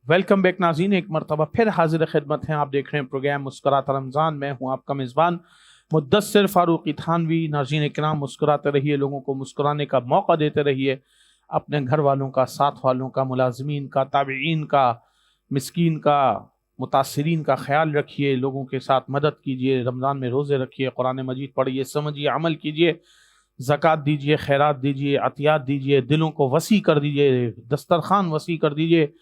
Welcome back नाज़रीन, एक मरतबा फिर हाजिर खिदमत हैं। आप देख रहे हैं प्रोग्राम मुस्कुराता रमज़ान। मैं हूं आपका मेज़बान मुद्दस्सिर फ़ारूक़ी थानवी। नाज़रीन किराम, मुस्कुराते रहिए, लोगों को मुस्कुराने का मौका देते रहिए। अपने घर वालों का, साथ वालों का, मुलाज़िमीन का, ताबिईन का, मिस्कीन का, मुतासिरीन का ख्याल रखिए। लोगों के साथ मदद कीजिए। रमज़ान में रोज़े रखिए, कुरान मजीद पढ़िए, समझिए, अमल कीजिए, ज़कात दीजिए, खैरात दीजिए, अतियात दीजिए, दिलों को वसी कर दीजिए, दस्तरखान वसी कर दीजिए,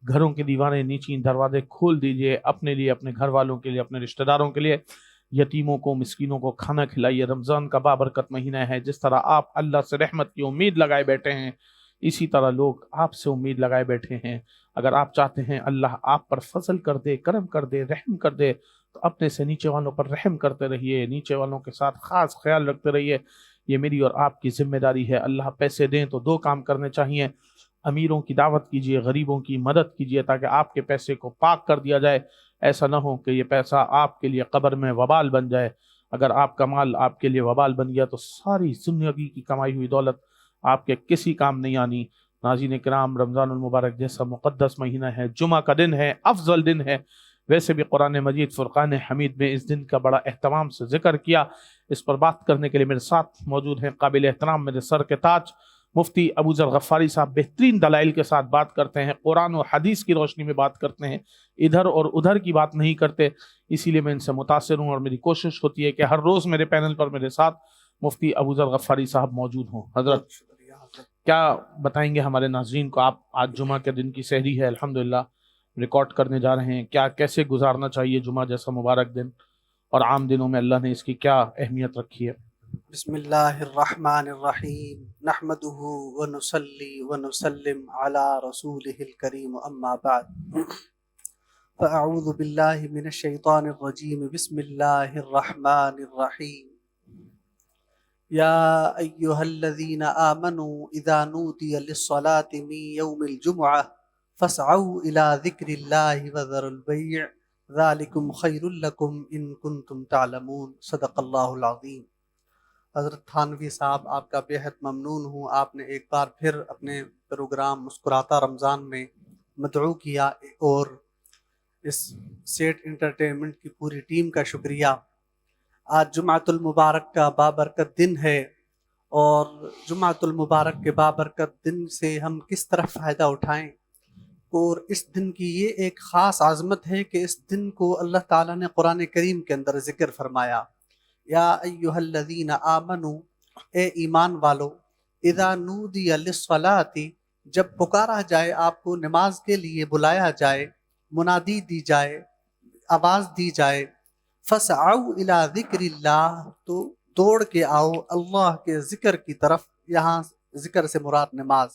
घरों की दीवारें नीची, दरवाजे खोल दीजिए। अपने लिए, अपने घर वालों के लिए, अपने रिश्तेदारों के लिए, यतीमों को, मिस्कीनों को खाना खिलाइए। रमज़ान का बाबरकत महीना है। जिस तरह आप अल्लाह से रहमत की उम्मीद लगाए बैठे हैं, इसी तरह लोग आपसे उम्मीद लगाए बैठे हैं। अगर आप चाहते हैं अल्लाह आप पर फजल कर दे, करम कर दे, रहम कर दे, तो अपने से नीचे वालों पर रहम करते रहिए, नीचे वालों के साथ खास ख्याल रखते रहिए। ये मेरी और आपकी जिम्मेदारी है। अल्लाह पैसे दें तो दो काम करने चाहिए: अमीरों की दावत कीजिए, गरीबों की मदद कीजिए, ताकि आपके पैसे को पाक कर दिया जाए। ऐसा ना हो कि ये पैसा आपके लिए कब्र में वबाल बन जाए। अगर आपका माल आपके लिए वबाल बन गया तो सारी जिंदगी की कमाई हुई दौलत आपके किसी काम नहीं आनी। नाज़रीन किराम, रमज़ानुल मुबारक जैसा मुक़द्दस महीना है, जुमा का दिन है, अफजल दिन है। वैसे भी कुरान मजीद फ़ुरक़ान हमीद में इस दिन का बड़ा एहतमाम से जिक्र किया। इस पर बात करने के लिए मेरे साथ मौजूद हैं काबिल एहतराम, मेरे सर के ताज, मुफ्ती अबू ज़र गफ़ारी साहब। बेहतरीन दलाइल के साथ बात करते हैं, कुरान और हदीस की रोशनी में बात करते हैं, इधर और उधर की बात नहीं करते। इसीलिए मैं इनसे मुतासिर हूँ और मेरी कोशिश होती है कि हर रोज़ मेरे पैनल पर मेरे साथ मुफ्ती अबू ज़र गफ़ारी साहब मौजूद हों। हज़रत, क्या बताएंगे हमारे नाज़रीन को? आप आज जुमा के दिन की सहरी है, अल्हम्दुलिल्लाह रिकॉर्ड करने जा रहे हैं। क्या, कैसे गुजारना चाहिए जुमा जैसा मुबारक दिन, और आम दिनों में अल्लाह ने इसकी क्या अहमियत रखी है? बिस्मिल्लाहिर्रहमानिर्रहीम नहमदुहु व नुसल्ली व नुसल्लिम अला रसूलिहिल करीम अम्मा बाद फ़अऊज़ु बिल्लाहि मिनश शैतानिर रजीम बिस्मिल्लाहिर्रहमानिर्रहीम या अय्युहल्लज़ीना आमनू इज़ा नूदिया लिस्सलाति मिन यौमिल जुमुअह फ़स्अऊ इला ज़िक्रिल्लाहि व ज़रुल बैअ ज़ालिकुम खैरुल लकुम इन कुंतुम तालमून। सदक़ल्लाहुल अज़ीम। हज़रत थानवी साहब, आपका बेहद ममनून हूँ। आपने एक बार फिर अपने प्रोग्राम मुस्कुराता रमज़ान में मदऊ किया, और इस सेट इंटरटेनमेंट की पूरी टीम का शुक्रिया। आज जुमातुल मुबारक का बाबरकत दिन है, और जुमातुल मुबारक के बाबरकत दिन से हम किस तरह फ़ायदा उठाएं। और इस दिन की ये एक ख़ास आज़मत है कि इस दिन को अल्लाह ताला ने कुरान करीम के अंदर ज़िक्र फरमाया, या अय्युहल्लज़ीना आमनू, ए ईमान वालो, इज़ा नूदिया लिस्सलाति, जब पुकारा जाए, आपको नमाज के लिए बुलाया जाए, मुनादी दी जाए, आवाज़ दी जाए, फ़स्अऊ इला ज़िक्रिल्लाह, तो दौड़ के आओ अल्लाह के ज़िक्र की तरफ। यहाँ ज़िक्र से मुराद नमाज।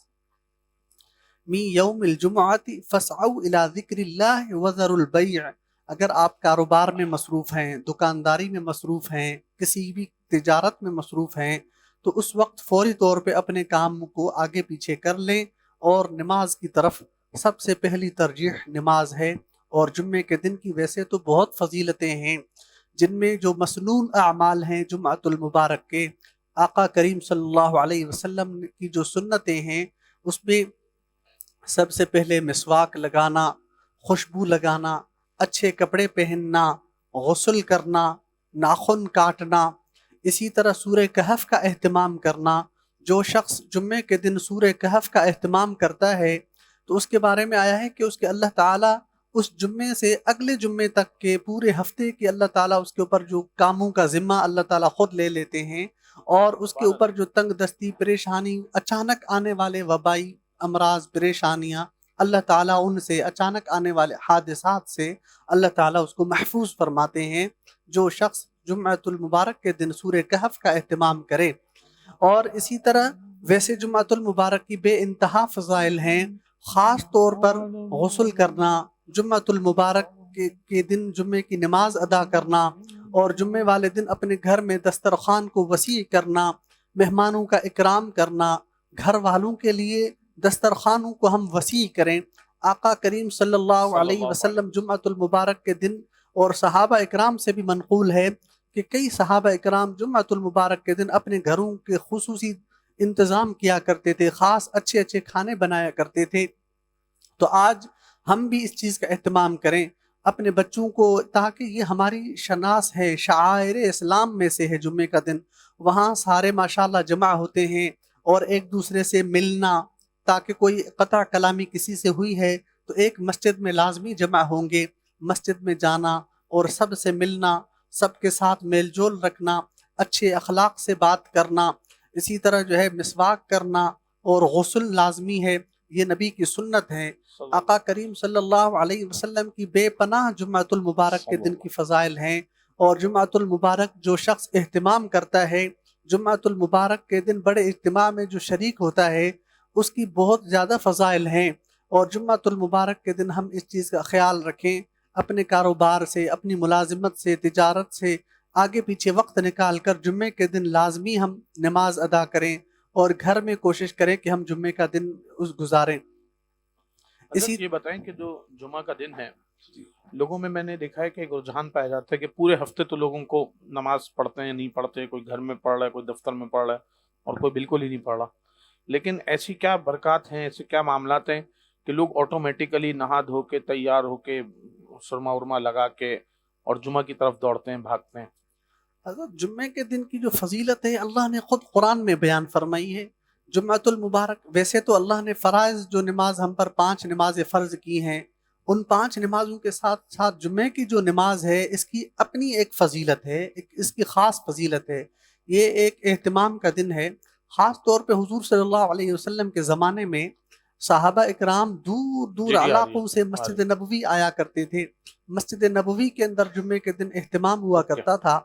मी यौमिल जुमुअति फ़स्अऊ इला ज़िक्रिल्लाह व ज़रुल बैअ, अगर आप कारोबार में मसरूफ़ हैं, दुकानदारी में मसरूफ़ हैं, किसी भी तिजारत में मसरूफ़ हैं, तो उस वक्त फ़ौरी तौर पे अपने काम को आगे पीछे कर लें, और नमाज की तरफ सबसे पहली तरजीह नमाज है। और जुम्मे के दिन की वैसे तो बहुत फजीलतें हैं, जिनमें जो मसनून अमाल हैं जुमातुल मुबारक के, आका करीम सल्लल्लाहु अलैहि वसल्लम की जो सुन्नतें हैं, उसमें सबसे पहले मिसवाक लगाना, खुशबू लगाना, अच्छे कपड़े पहनना, गुस्ल करना, नाखून काटना, इसी तरह सूरह कहफ का एहतमाम करना। जो शख्स जुम्मे के दिन सूरह कहफ का एहतमाम करता है, तो उसके बारे में आया है कि उसके अल्लाह ताला उस जुम्मे से अगले जुम्मे तक के पूरे हफ्ते की अल्लाह ताला उसके ऊपर जो कामों का ज़िम्मा अल्लाह ताला खुद ले लेते हैं, और उसके ऊपर जो तंग दस्ती, परेशानी, अचानक आने वाले वबाई अमराज, परेशानियाँ, अल्लाह ताला उनसे, अचानक आने वाले हादिसात से अल्लाह ताला उसको महफूज फरमाते हैं। जो शख्स जुम्मतुल मुबारक के दिन सूरह कहफ का एहतमाम करे। और इसी तरह वैसे जुम्मतुल मुबारक की बेइंतहा फ़ज़ाइल हैं, ख़ास तौर पर गुस्ल करना, जुम्मतुल मुबारक के दिन जुम्मे की नमाज अदा करना, और जुम्मे वाले दिन अपने घर में दस्तरखान को वसी करना, मेहमानों का इकराम करना, घर वालों के लिए दस्तरखानों को हम वसी करें। आका करीम सल्लल्लाहु अलैहि वसल्लम जुम्मतुल मुबारक के दिन, और सहाबा इकराम से भी मनक़ूल है कि कई सहाबा इकराम जुम्मतुल मुबारक के दिन अपने घरों के खुसूसी इंतज़ाम किया करते थे, ख़ास अच्छे अच्छे खाने बनाया करते थे। तो आज ہم بھی اس چیز کا اہتمام کریں اپنے بچوں کو، تاکہ یہ ہماری شناس ہے، شعائر اسلام میں سے ہے جمعے کا دن. وہاں سارے ماشاءاللہ جمع ہوتے ہیں، اور ایک دوسرے سے ملنا، تاکہ کوئی قطع کلامی کسی سے ہوئی ہے تو ایک مسجد میں لازمی جمع ہوں گے. مسجد میں جانا اور سب سے ملنا، سب کے ساتھ میل جول رکھنا، اچھے اخلاق سے بات کرنا، اسی طرح جو ہے مسواک کرنا اور غسل لازمی ہے. یہ نبی کی سنت ہے. آقا کریم صلی اللہ علیہ وسلم کی بے پناہ جمعۃ المبارک کے دن کی فضائل ہیں، اور جمعۃ المبارک جو شخص اہتمام کرتا ہے، جمعۃ المبارک کے دن بڑے اجتماع میں جو شریک ہوتا ہے، اس کی بہت زیادہ فضائل ہیں. اور جمعۃ المبارک کے دن ہم اس چیز کا خیال رکھیں، اپنے کاروبار سے، اپنی ملازمت سے، تجارت سے آگے پیچھے وقت نکال کر جمعے کے دن لازمی ہم نماز ادا کریں، اور گھر میں کوشش کریں کہ ہم جمعے کا دن گزاریں. حضرت یہ بتائیں کہ جو جمعہ کا دن ہے، لوگوں میں نے دیکھا ہے کہ ایک رجحان پایا جاتا ہے کہ پورے ہفتے تو لوگوں کو نماز پڑھتے ہیں نہیں پڑھتے، کوئی گھر میں پڑھ رہا ہے، کوئی دفتر میں پڑھ رہا ہے، اور کوئی بالکل ہی نہیں پڑھ رہا. لیکن ایسی کیا برکات ہیں، ایسے کیا معاملات ہیں کہ لوگ آٹومیٹیکلی نہا دھو کے تیار ہو کے سرما ورما لگا کے اور جمعہ کی طرف دوڑتے ہیں، بھاگتے ہیں؟ حضرت جمعے کے دن کی جو فضیلت ہے اللہ نے خود قرآن میں بیان فرمائی ہے. جمعۃ المبارک، ویسے تو اللہ نے فرائض جو نماز ہم پر 5 نمازیں فرض کی ہیں، ان 5 نمازوں کے ساتھ ساتھ جمعے کی جو نماز ہے اس کی اپنی ایک فضیلت ہے، اس کی خاص فضیلت ہے. یہ ایک اہتمام کا دن ہے. خاص طور پہ حضور صلی اللہ علیہ وسلم کے زمانے میں صحابہ اکرام دور دور جی جی، آ رہی علاقوں سے ہے، آ مسجد رہی نبوی آیا کرتے تھے. مسجد نبوی کے اندر جمعے کے دن اہتمام ہوا اوکے. کرتا تھا.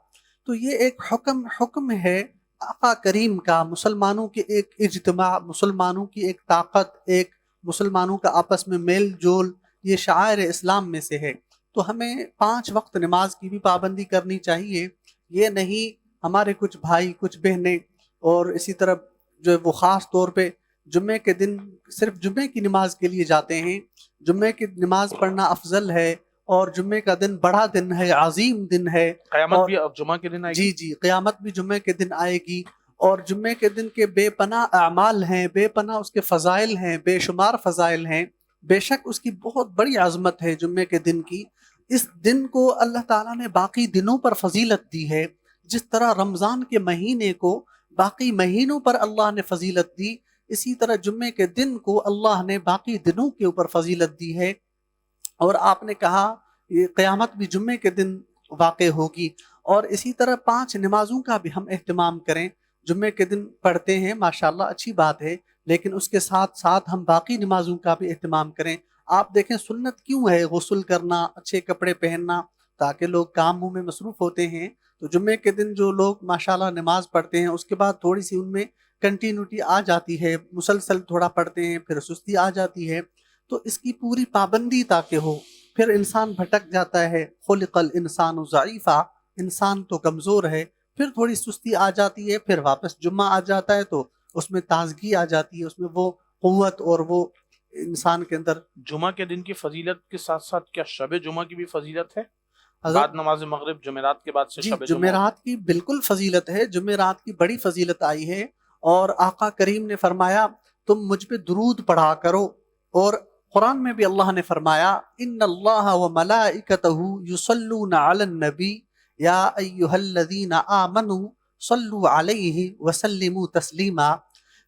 تو یہ ایک حکم ہے آقا کریم کا، مسلمانوں کے ایک اجتماع، مسلمانوں کی ایک طاقت، ایک مسلمانوں کا آپس میں میل جول، یہ شعائر اسلام میں سے ہے. تو ہمیں 5 وقت نماز کی بھی پابندی کرنی چاہیے. یہ نہیں ہمارے کچھ بھائی، کچھ بہنیں، اور اسی طرح جو ہے وہ خاص طور پہ جمعے کے دن صرف جمعے کی نماز کے لیے جاتے ہیں. جمعے کی نماز پڑھنا افضل ہے، اور جمعے کا دن بڑا دن ہے، عظیم دن ہے. قیامت اور بھی اب جمعہ کے دن آئے گی. جی قیامت بھی جمعے کے دن آئے گی. اور جمعے کے دن کے بے پناہ اعمال ہیں، بے پناہ اس کے فضائل ہیں، بے شمار فضائل ہیں. بے شک اس کی بہت بڑی عظمت ہے جمعے کے دن کی. اس دن کو اللہ تعالیٰ نے باقی دنوں پر فضیلت دی ہے. جس طرح رمضان کے مہینے کو باقی مہینوں پر اللہ نے فضیلت دی، اسی طرح جمعے کے دن کو اللہ نے باقی دنوں کے اوپر فضیلت دی ہے. اور آپ نے کہا یہ قیامت بھی جمعے کے دن واقع ہوگی. اور اسی طرح 5 نمازوں کا بھی ہم اہتمام کریں. جمعے کے دن پڑھتے ہیں ماشاءاللہ، اچھی بات ہے، لیکن اس کے ساتھ ساتھ ہم باقی نمازوں کا بھی اہتمام کریں. آپ دیکھیں سنت کیوں ہے غسل کرنا، اچھے کپڑے پہننا، تاکہ لوگ کاموں میں مصروف ہوتے ہیں. تو جمعے کے دن جو لوگ ماشاءاللہ نماز پڑھتے ہیں، اس کے بعد تھوڑی سی ان میں کنٹینیوٹی آ جاتی ہے، مسلسل تھوڑا پڑھتے ہیں، پھر سستی آ جاتی ہے. تو اس کی پوری پابندی تاکہ ہو. پھر انسان بھٹک جاتا ہے. خلق الانسان ضعیفا، انسان تو کمزور ہے. پھر تھوڑی سستی آ جاتی ہے، پھر واپس جمعہ آ جاتا ہے تو اس میں تازگی آ جاتی ہے، اس میں وہ قوت اور وہ انسان کے اندر. جمعہ کے دن کی فضیلت کے ساتھ ساتھ کیا شب جمعہ کی بھی فضیلت ہے؟ حضرت بعد نماز مغرب جمعرات کے بعد سے جی شب جمعہ جمعرات کی بالکل فضیلت ہے. جمعرات کی بڑی فضیلت آئی ہے، اور آقا کریم نے فرمایا تم مجھ پہ درود پڑھا کرو. اور قرآن میں بھی اللہ نے فرمایا ان اللہ وملائکتہ یصلون علی النبی یا ایھا الذین آمنوا صلوا علیہ وسلموا تسلیما،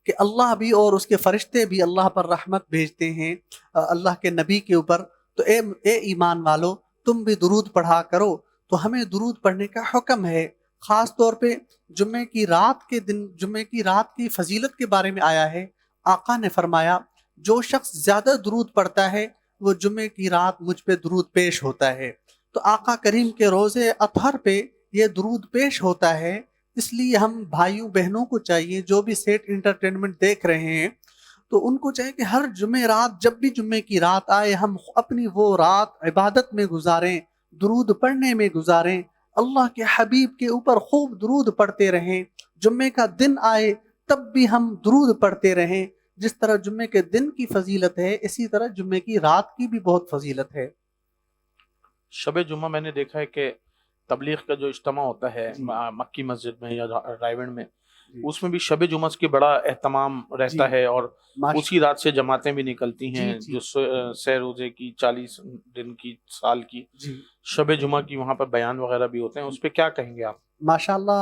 کہ اللہ بھی اور اس کے فرشتے بھی اللہ پر رحمت بھیجتے ہیں اللہ کے نبی کے اوپر. تو اے ایمان والو، تم بھی درود پڑھا کرو. تو ہمیں درود پڑھنے کا حکم ہے. خاص طور پہ جمعے کی رات کے دن، جمعے کی رات کی فضیلت کے بارے میں آیا ہے. آقا نے فرمایا جو شخص زیادہ درود پڑھتا ہے وہ جمعے کی رات مجھ پہ درود پیش ہوتا ہے. تو آقا کریم کے روزے اطہر پہ یہ درود پیش ہوتا ہے. اس لیے ہم بھائیوں بہنوں کو چاہیے جو بھی سیٹ انٹرٹینمنٹ دیکھ رہے ہیں، تو ان کو چاہیے کہ ہر جمعے رات، جب بھی جمعے کی رات آئے، ہم اپنی وہ رات عبادت میں گزاریں، درود پڑھنے میں گزاریں، اللہ کے حبیب کے اوپر خوب درود پڑھتے رہیں. جمعے کا دن آئے تب بھی ہم درود پڑھتے رہیں. جس طرح جمعے کے دن کی فضیلت ہے، اسی طرح جمعے کی رات کی بھی بہت فضیلت ہے. شب جمعہ میں نے دیکھا ہے کہ تبلیغ کا جو اجتماع ہوتا ہے جی مکی مسجد میں یا رائے گنج میں، उसमें भी शब जुमा की बड़ा एहतमाम रहता है और उसी रात से जमातें भी निकलती हैं जो सह रोजे की 40 दिन की साल की शब जुमा की वहाँ पर बयान वगैरह भी होते हैं, उस पर क्या कहेंगे आप? माशाल्लाह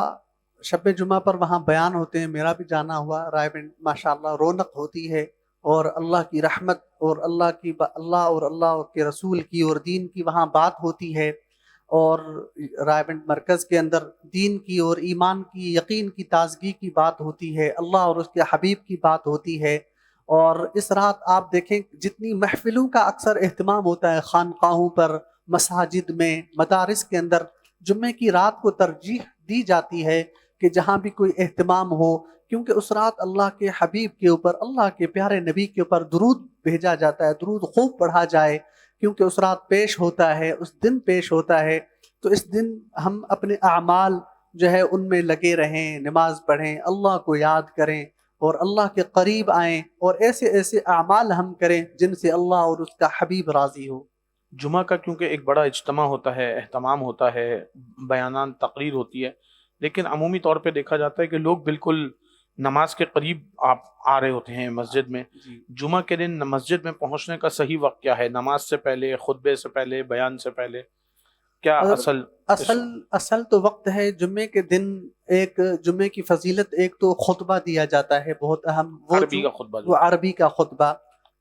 शब जुमा पर वहाँ बयान होते हैं, मेरा भी जाना हुआ राय में, माशाल्लाह रौनक होती है और अल्लाह की रहमत और अल्लाह के रसूल की और दीन की वहाँ बात होती है और रायबंद मरकज़ के अंदर दीन की और ईमान की यकीन की ताजगी की बात होती है, अल्लाह और उसके हबीब की बात होती है। और इस रात आप देखें जितनी महफिलों का अक्सर एहतमाम होता है खानकाहों पर, मसाजिद में, मदारिस के अंदर जुम्मे की रात को तरजीह दी जाती है कि जहाँ भी कोई एहतमाम हो, क्योंकि उस रात अल्लाह के हबीब के ऊपर, अल्लाह के प्यारे नबी के ऊपर दुरूद भेजा जाता है, दुरूद खूब पढ़ा जाए, क्योंकि उस रात पेश होता है, उस दिन पेश होता है। तो इस दिन हम अपने अमाल जो है उनमें लगे रहें, नमाज पढ़ें, अल्लाह को याद करें और अल्लाह के करीब आएँ और ऐसे ऐसे अमाल हम करें जिनसे अल्लाह और उसका हबीब राज़ी हो। जुमा का क्योंकि एक बड़ा इज्तिमा होता है, एहतमाम होता है, बयानान तकरीर होती है, लेकिन अमूमी तौर पे देखा जाता है कि लोग बिल्कुल नमाज के करीब आप आ रहे होते हैं मस्जिद में। जुमा के दिन मस्जिद में पहुंचने का सही वक्त क्या है? नमाज से पहले, खुतबे से पहले, बयान से पहले? क्या असल तो वक्त है जुम्मे के दिन। एक जुम्मे की फजीलत, एक तो खुतबा दिया जाता है बहुत अहम, वो अरबी का खुतबा,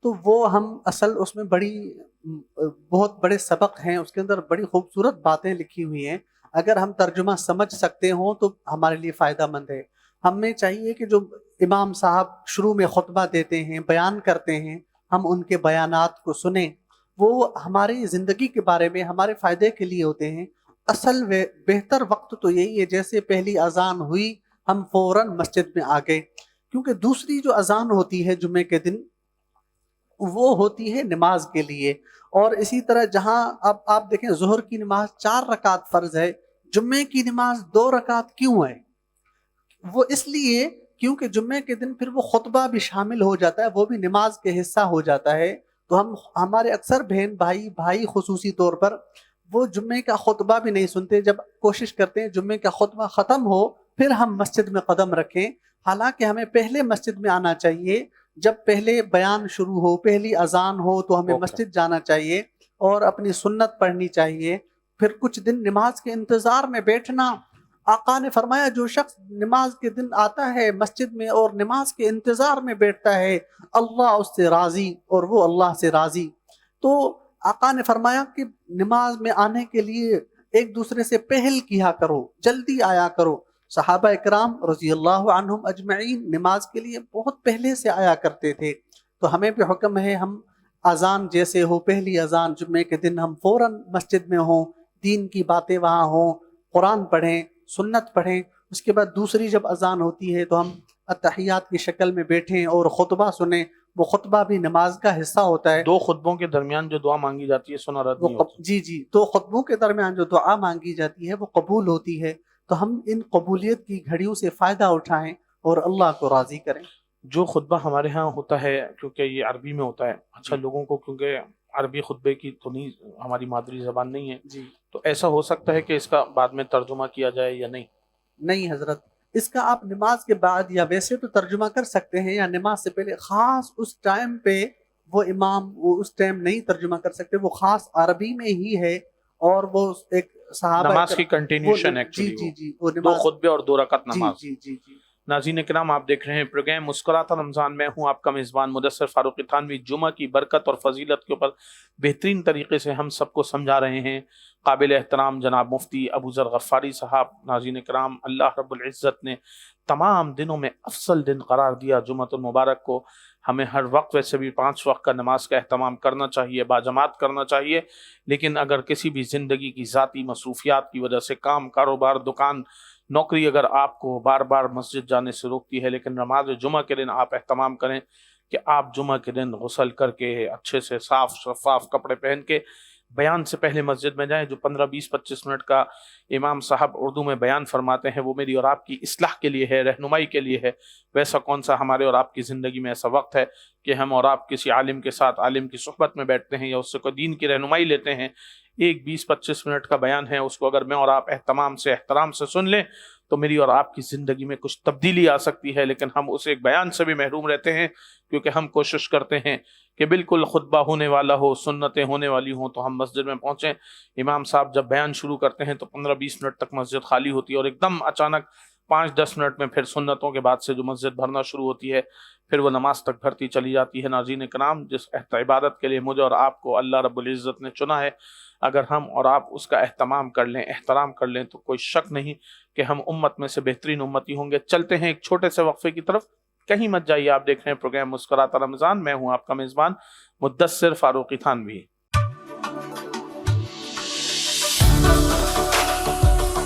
तो वो हम असल उसमें बहुत बड़े सबक हैं, उसके अंदर बड़ी खूबसूरत बातें लिखी हुई हैं। अगर हम तर्जुमा समझ सकते हों तो हमारे लिए फ़ायदा मंद है। हमें चाहिए कि जो इमाम साहब शुरू में खुतबा देते हैं, बयान करते हैं, हम उनके बयानात को सुने, वो हमारी ज़िंदगी के बारे में हमारे फ़ायदे के लिए होते हैं। असल बेहतर वक्त तो यही है, जैसे पहली अजान हुई हम फ़ौरन मस्जिद में आ गए, क्योंकि दूसरी जो अजान होती है जुम्मे के दिन वो होती है नमाज के लिए। और इसी तरह जहाँ अब आप देखें ज़ोहर की नमाज 4 रकात फ़र्ज है, जुम्मे की नमाज 2 रकात क्यों है? वो इसलिए क्योंकि जुम्मे के दिन फिर वो खुतबा भी शामिल हो जाता है, वो भी नमाज के हिस्सा हो जाता है। तो हमारे अक्सर बहन भाई खुसूसी तौर पर वो जुम्मे का खुतबा भी नहीं सुनते, जब कोशिश करते हैं जुम्मे का खुतबा ख़त्म हो फिर हम मस्जिद में कदम रखें। हालांकि हमें पहले मस्जिद में आना चाहिए, जब पहले बयान शुरू हो, पहली अजान हो तो हमें मस्जिद जाना चाहिए और अपनी सुन्नत पढ़नी चाहिए। फिर कुछ दिन नमाज के इंतज़ार में बैठना, आका ने फरमाया जो शख्स नमाज के दिन आता है मस्जिद में और नमाज के इंतज़ार में बैठता है, अल्लाह उससे राज़ी और वो अल्लाह से राज़ी। तो आका ने फरमाया कि नमाज में आने के लिए एक दूसरे से पहल किया करो, जल्दी आया करो। सहाबा इकराम रज़ियल्लाहु अन्हुम अजमईन नमाज के लिए बहुत पहले से आया करते थे। तो हमें भी हुक्म है हम अजान जैसे हो, पहली अजान जुम्मे के दिन हम फ़ौरन मस्जिद में हों, दीन की बातें वहाँ हों, कुरान पढ़ें, सुन्नत पढ़ें। उसके बाद दूसरी जब अजान होती है तो हम अत्तहियात की शक्ल में बैठें और खुतबा सुने। वो खुतबा भी नमाज का हिस्सा होता है। 2 खुतबों के दरमियान जो दुआ मांगी जाती है सुना रद्द नहीं होती। जी 2 खुतबों के दरमियान जो दुआ मांगी जाती है वो कबूल होती है। तो हम इन कबूलियत की घड़ियों से फ़ायदा उठाएं और अल्लाह को राज़ी करें। जो खुतबा हमारे यहाँ होता है, क्योंकि ये अरबी में होता है, अच्छा लोगों को क्योंकि अरबी खुतबे की तो नहीं, हमारी मादरी ज़बान नहीं है जी, तो ऐसा हो सकता है कि इसका बाद में तर्जुमा किया जाए या नहीं? नहीं हजरत, इसका आप नमाज के बाद या वैसे तो तर्जुमा कर सकते हैं या नमाज से पहले, ख़ास उस टाइम पे वो इमाम वो उस टाइम नहीं तर्जुमा कर सकते, वो ख़ास अरबी में ही है और वो एक सहाबा नमाज की कंटिन्यूशन एक्चुअली जी वो 2 खुतबे और 2 रकात नमाज। जी। नाज़रीन किराम, आप देख रहे हैं प्रोग्राम मुस्कुराता रमज़ान। मैं हूं आपका मेज़बान मुदस्सिर फारूकी थानवी। जुमा की बरकत और फजीलत के ऊपर बेहतरीन तरीके से हम सबको समझा रहे हैं काबिल एहतराम जनाब मुफ्ती अबू ज़र गफ़ारी साहब। नाज़रीन किराम, अल्लाह रब्बुल इज़्ज़त ने तमाम दिनों में अफसल दिन करार दिया जुम्मतुल मुबारक को। हमें हर वक्त वैसे भी 5 वक्त का नमाज का एहतमाम करना चाहिए, बाजमात करना चाहिए, लेकिन अगर किसी भी ज़िंदगी की ज़ाती मसरूफियात की वजह से काम, कारोबार, दुकान, नौकरी अगर आपको बार बार मस्जिद जाने से रोकती है, लेकिन नमाज जुमा के दिन आप एहतमाम करें कि आप जुमा के दिन गुस्ल करके अच्छे से साफ़ शफाफ कपड़े पहन के बयान से पहले मस्जिद में जाएं। जो 15, 20, 25 मिनट का इमाम साहब उर्दू में बयान फरमाते हैं वो मेरी और आपकी इस्लाह के लिए है, रहनुमाई के लिए है। वैसा कौन सा हमारे और आपकी ज़िंदगी में ऐसा वक्त है कि हम और आप किसी आलिम के साथ, आलिम की सुहबत में बैठते हैं या उससे कोई दीन की रहनुमाई लेते हैं? ایک 20-25 منٹ کا بیان ہے، اس کو اگر میں اور آپ اہتمام سے احترام سے سن لیں تو میری اور آپ کی زندگی میں کچھ تبدیلی آ سکتی ہے، لیکن ہم اس ایک بیان سے بھی محروم رہتے ہیں کیونکہ ہم کوشش کرتے ہیں کہ بالکل خطبہ ہونے والا ہو، سنتیں ہونے والی ہوں تو ہم مسجد میں پہنچیں۔ امام صاحب جب بیان شروع کرتے ہیں تو 15-20 منٹ تک مسجد خالی ہوتی ہے، اور ایک دم اچانک 5-10 منٹ میں پھر سنتوں کے بعد سے جو مسجد بھرنا شروع ہوتی ہے، پھر وہ نماز تک بھرتی چلی جاتی ہے۔ ناظرین کرام، جس عبادت کے لیے مجھے اور آپ کو اللہ رب العزت نے چنا ہے، اگر ہم اور آپ اس کا اہتمام کر لیں، احترام کر لیں، تو کوئی شک نہیں کہ ہم امت میں سے بہترین امتی ہوں گے۔ چلتے ہیں ایک چھوٹے سے وقفے کی طرف، کہیں مت جائیے، آپ دیکھ رہے ہیں پروگرام مسکراتا رمضان، میں ہوں آپ کا میزبان مدثر فاروقی تھانوی۔